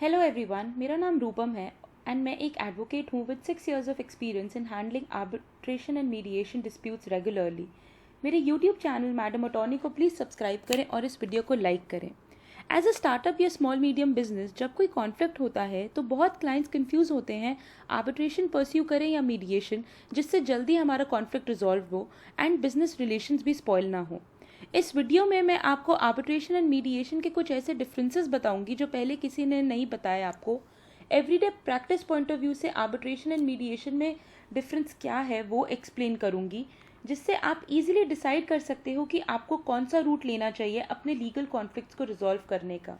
Hello everyone, मेरा नाम रूपम है एंड मैं एक एडवोकेट हूँ with 6 years of experience in handling arbitration and mediation disputes regularly. मेरे यूट्यूब चैनल मैडम अटॉर्नी को प्लीज़ सब्सक्राइब करें और इस वीडियो को लाइक करें। एज अ स्टार्टअप या स्मॉल मीडियम बिजनेस जब कोई कॉन्फ्लिक्ट होता है तो बहुत क्लाइंट्स कंफ्यूज होते हैं आर्बिट्रेशन परस्यू करें या मीडिएशन, जिससे जल्दी हमारा कॉन्फ्लिक्ट रिजॉल्व हो एंड बिजनेस रिलेशंस भी स्पॉइल ना हो। इस वीडियो में मैं आपको आर्बिट्रेशन एंड मीडिएशन के कुछ ऐसे डिफरेंसेस बताऊंगी जो पहले किसी ने नहीं बताया आपको। Everyday practice point of view से आर्बिट्रेशन एंड मीडिएशन में डिफरेंस क्या है वो एक्सप्लेन करूंगी, जिससे आप इजीली डिसाइड कर सकते हो कि आपको कौन सा रूट लेना चाहिए अपने लीगल कॉन्फ्लिक्ट्स को रिजॉल्व करने का।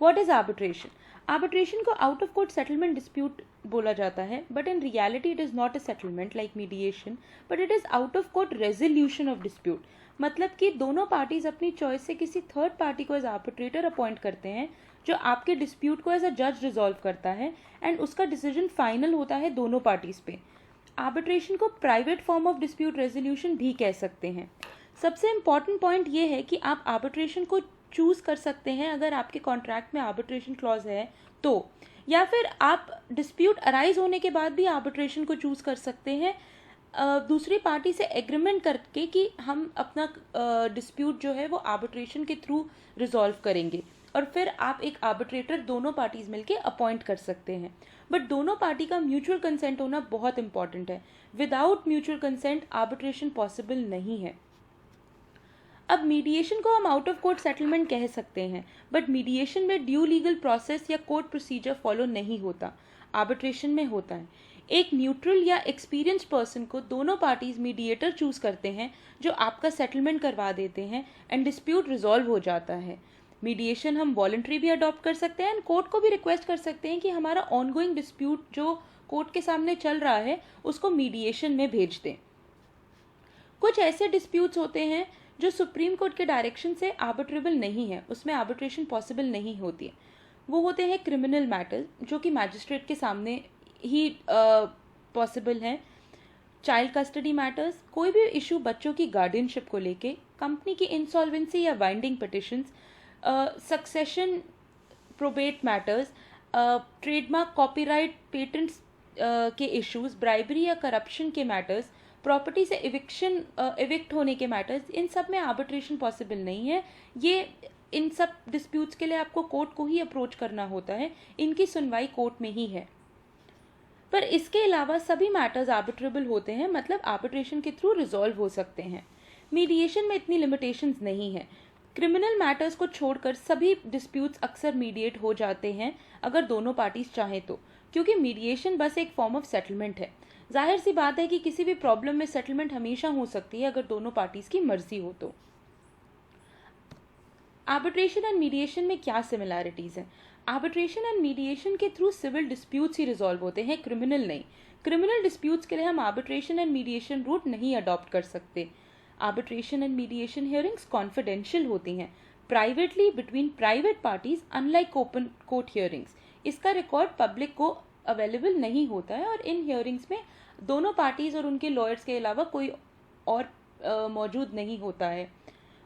What is arbitration? आर्बिट्रेशन को out of court settlement dispute बोला जाता है, but in reality it is not a settlement like mediation, but it is out of court resolution of dispute. मतलब कि दोनों पार्टीज अपनी चॉइस से किसी थर्ड पार्टी को एज आर्बिट्रेटर अपॉइंट करते हैं जो आपके डिस्प्यूट को एज अ जज रिजॉल्व करता है एंड उसका डिसीजन फाइनल होता है दोनों पार्टीज पे। आर्बिट्रेशन को private form of dispute resolution भी कह सकते हैं। सबसे इम्पॉर्टेंट पॉइंट ये है कि आप आर्बिट्रेशन को चूज कर सकते हैं अगर आपके कॉन्ट्रैक्ट में आर्बिट्रेशन क्लॉज है तो, या फिर आप डिस्प्यूट अराइज होने के बाद भी आर्बिट्रेशन को चूज कर सकते हैं दूसरी पार्टी से एग्रीमेंट करके कि हम अपना डिस्प्यूट जो है वो आर्बिट्रेशन के थ्रू रिजॉल्व करेंगे, और फिर आप एक आर्बिट्रेटर दोनों पार्टीज मिलके अपॉइंट कर सकते हैं। बट दोनों पार्टी का म्यूचुअल कंसेंट होना बहुत इंपॉर्टेंट है। Without mutual consent arbitration possible नहीं है। अब मीडिएशन को हम आउट ऑफ कोर्ट सेटलमेंट कह सकते हैं, बट मीडिएशन में ड्यू लीगल प्रोसेस या कोर्ट प्रोसीजर फॉलो नहीं होता, आर्बिट्रेशन में होता है। एक न्यूट्रल या एक्सपीरियंस पर्सन को दोनों पार्टीज मीडिएटर चूज करते हैं जो आपका सेटलमेंट करवा देते हैं एंड डिस्प्यूट रिजॉल्व हो जाता है। मीडिएशन हम वॉलंटरी भी अडॉप्ट कर सकते हैं एंड कोर्ट को भी रिक्वेस्ट कर सकते हैं कि हमारा ऑनगोइंग डिस्प्यूट जो कोर्ट के सामने चल रहा है उसको मीडिएशन में भेज दें। कुछ ऐसे डिस्प्यूट्स होते हैं जो सुप्रीम कोर्ट के डायरेक्शन से आर्बिट्रेबल नहीं है, उसमें आर्बिट्रेशन पॉसिबल नहीं होती है। वो होते हैं क्रिमिनल मैटर्स जो कि मैजिस्ट्रेट के सामने ही पॉसिबल हैं। चाइल्ड कस्टडी मैटर्स, कोई भी इशू बच्चों की गार्डियनशिप को लेके, कंपनी की इंसॉल्वेंसी या binding petitions, succession probate matters, trademark copyright patents के इश्यूज, ब्राइबरी या करप्शन के मैटर्स, प्रॉपर्टी से इविक्ट होने के मैटर्स, इन सब में आर्बिट्रेशन पॉसिबल नहीं है। ये इन सब डिस्प्यूट्स के लिए आपको कोर्ट को ही अप्रोच करना होता है, इनकी सुनवाई कोर्ट में ही है। पर इसके अलावा सभी मैटर्स आर्बिट्रेबल होते हैं, मतलब आर्बिट्रेशन के थ्रू रिजॉल्व हो सकते हैं। मीडिएशन में इतनी लिमिटेशंस नहीं है। क्रिमिनल मैटर्स को छोड़कर सभी डिस्प्यूट्स अक्सर मीडिएट हो जाते हैं अगर दोनों पार्टीज चाहें तो, क्योंकि मीडिएशन बस एक फॉर्म ऑफ सेटलमेंट है। जाहिर सी बात है कि किसी भी प्रॉब्लम में सेटलमेंट हमेशा हो सकती है अगर दोनों पार्टीज की मर्जी हो तो। आर्बिट्रेशन एंड मीडिएशन में क्या सिमिलैरिटीज हैं? आर्बिट्रेशन एंड मीडिएशन के थ्रू सिविल डिस्प्यूट्स ही रिजॉल्व होते हैं, क्रिमिनल नहीं। क्रिमिनल डिस्प्यूट्स के लिए हम आर्बिट्रेशन एंड मीडिएशन रूट नहीं अडॉप्ट कर सकते। Arbitration and mediation hearings confidential होती हैं, privately between private parties, unlike open court hearings. इसका रिकॉर्ड पब्लिक को अवेलेबल नहीं होता है और इन हियरिंग्स में दोनों पार्टीज और उनके लॉयर्स के अलावा कोई और मौजूद नहीं होता है।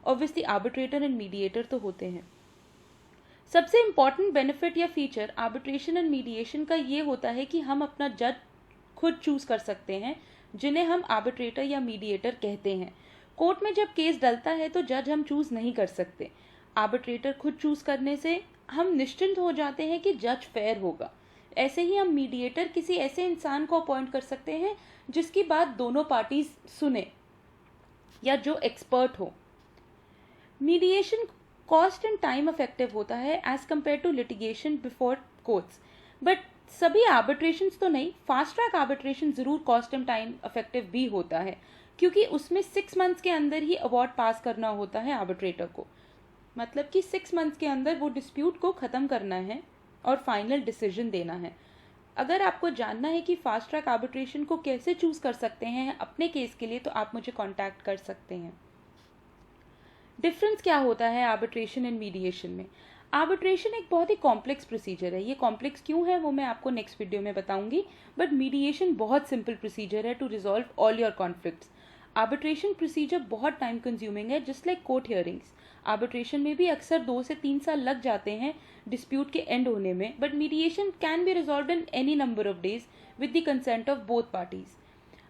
ऑब्वियसली आर्बिट्रेटर एंड मीडिएटर तो होते हैं। सबसे इम्पॉर्टेंट बेनिफिट या फीचर आर्बिट्रेशन एंड मीडिएशन का ये होता है कि हम अपना जज खुद चूज कर सकते हैं, जिन्हें हम आर्बिट्रेटर या मीडिएटर कहते हैं। कोर्ट में जब केस डलता है तो जज हम चूज नहीं कर सकते। आर्बिट्रेटर खुद चूज करने से हम निश्चिंत हो जाते हैं कि जज फेयर होगा। ऐसे ही हम मीडिएटर किसी ऐसे इंसान को अपॉइंट कर सकते हैं जिसकी बात दोनों पार्टीज सुने या जो एक्सपर्ट हो। Mediation cost and time effective होता है as compare to litigation before courts, but सभी आर्बिट्रेशंस तो नहीं। फास्ट ट्रैक आर्बिट्रेशन जरूर कॉस्ट एंड टाइम इफेक्टिव भी होता है, क्योंकि उसमें 6 months के अंदर ही अवार्ड पास करना होता है आर्बिट्रेटर को। मतलब कि 6 months के अंदर वो डिस्प्यूट को ख़त्म करना है और फाइनल डिसीजन देना है। अगर आपको जानना है कि फास्ट ट्रैक आर्बिट्रेशन को कैसे चूज कर सकते हैं अपने केस के लिए, तो आप मुझे कांटेक्ट कर सकते हैं। डिफरेंस क्या होता है आर्बिट्रेशन एंड मीडिएशन में? आर्बिट्रेशन एक बहुत ही कॉम्प्लेक्स प्रोसीजर है। ये कॉम्प्लेक्स क्यों है वो मैं आपको नेक्स्ट वीडियो में बताऊंगी, बट मीडिएशन बहुत सिंपल प्रोसीजर है to resolve all your conflicts. Arbitration procedure बहुत टाइम कंज्यूमिंग है, just like court hearings. Arbitration में भी अक्सर 2 से 3 साल लग जाते हैं डिस्प्यूट के एंड होने में, but mediation can be resolved in any number of days with the consent of both parties.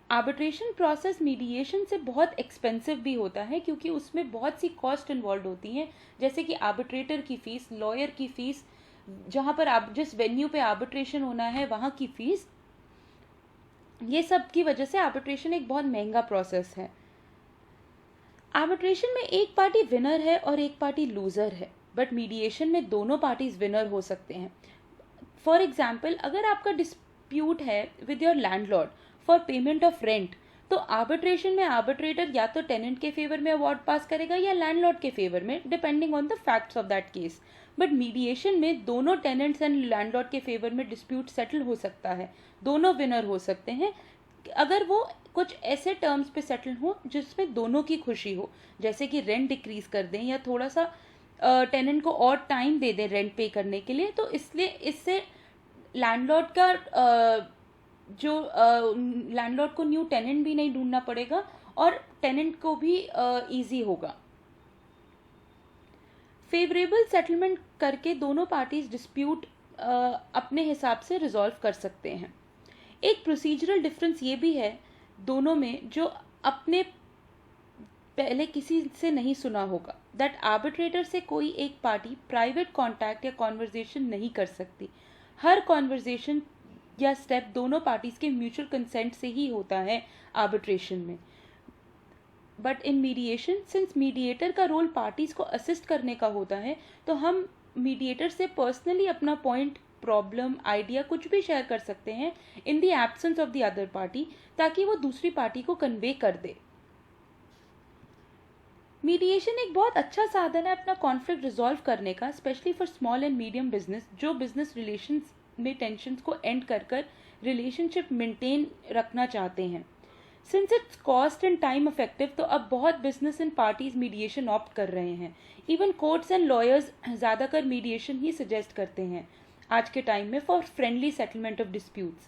Arbitration process mediation से बहुत एक्सपेंसिव भी होता है क्योंकि उसमें बहुत सी कॉस्ट इन्वॉल्व होती हैं, जैसे कि आर्बिट्रेटर की फ़ीस, लॉयर की फ़ीस, जहाँ पर आप जिस वेन्यू पे आर्बिट्रेशन होना है वहाँ की फ़ीस। ये सब की वजह से आर्बिट्रेशन एक बहुत महंगा प्रोसेस है। आर्बिट्रेशन में एक पार्टी विनर है और एक पार्टी लूज़र है, बट मीडिएशन में दोनों पार्टीज विनर हो सकते हैं। फॉर एग्जाम्पल, अगर आपका डिस्प्यूट है with your landlord for payment of rent, तो आर्बिट्रेशन में आर्बिट्रेटर या तो टेनेंट के फेवर में अवार्ड पास करेगा या लैंडलॉर्ड के फेवर में, depending on the facts of that case. But mediation में दोनों टेनेंट्स एंड लैंडलॉर्ड के फेवर में डिस्प्यूट सेटल हो सकता है, दोनों विनर हो सकते हैं अगर वो कुछ ऐसे टर्म्स पे सेटल हो जिसमें दोनों की खुशी हो, जैसे कि रेंट डिक्रीज कर दें या थोड़ा सा टेनेंट को और टाइम दे दें रेंट पे करने के लिए। तो इसलिए इससे लैंडलॉर्ड का जो लैंडलॉर्ड को न्यू टेनेंट भी नहीं ढूंढना पड़ेगा और टेनेंट को भी इजी होगा। फेवरेबल सेटलमेंट करके दोनों पार्टीज डिस्प्यूट अपने हिसाब से रिजॉल्व कर सकते हैं। एक प्रोसीजरल डिफरेंस ये भी है दोनों में, जो अपने पहले किसी से नहीं सुना होगा, दैट आर्बिट्रेटर से कोई एक पार्टी प्राइवेट कॉन्टैक्ट या कॉन्वर्जेशन नहीं कर सकती। हर कॉन्वर्जेशन या स्टेप दोनों पार्टीज के म्यूचुअल कंसेंट से ही होता है आर्बिट्रेशन में। But in mediation, since mediator का रोल पार्टीज को असिस्ट करने का होता है, तो हम मीडिएटर से पर्सनली अपना पॉइंट, प्रॉब्लम, आइडिया कुछ भी शेयर कर सकते हैं in the absence of the other party, ताकि वो दूसरी पार्टी को कन्वे कर दे। मीडिएशन एक बहुत अच्छा साधन है अपना कॉन्फ्लिक्ट रिजॉल्व करने का, specially for small and medium business जो बिजनेस रिलेशंस में टेंशन्स को एंड कर रिलेशनशिप मेंटेन रखना चाहते हैं। Since it's cost and time effective, तो अब बहुत business and parties mediation opt कर रहे हैं। इवन कोर्ट्स एंड लॉयर्स ज़्यादातर मीडिएशन ही सजेस्ट करते हैं आज के टाइम में for friendly settlement of disputes.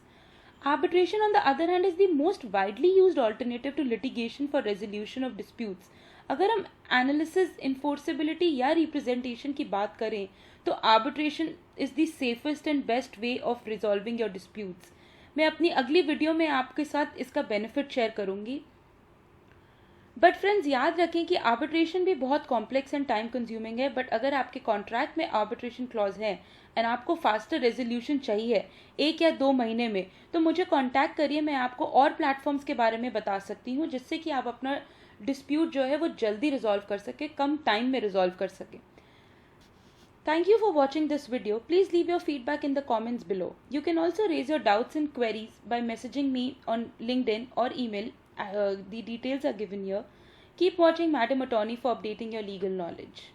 Arbitration on the other hand is the most widely used alternative to litigation for resolution of disputes. अगर हम एनालिसिस, इन्फोर्सेबिलिटी या रिप्रेजेंटेशन की बात करें तो arbitration is the safest and best way of resolving your disputes. मैं अपनी अगली वीडियो में आपके साथ इसका बेनिफिट शेयर करूंगी। बट फ्रेंड्स, याद रखें कि आर्बिट्रेशन भी बहुत कॉम्प्लेक्स एंड टाइम कंज्यूमिंग है, बट अगर आपके कॉन्ट्रैक्ट में आर्बिट्रेशन क्लॉज है एंड आपको फास्टर रेजोल्यूशन चाहिए 1 या 2 महीने में, तो मुझे कॉन्टैक्ट करिए। मैं आपको और प्लेटफॉर्म्स के बारे में बता सकती हूँ जिससे कि आप अपना डिस्प्यूट जो है वो जल्दी रिजॉल्व कर सके, कम टाइम में रिजॉल्व कर सके। Thank you for watching this video. Please leave your feedback in the comments below. You can also raise your doubts and queries by messaging me on LinkedIn or email. The details are given here. Keep watching Madam Attorney for updating your legal knowledge.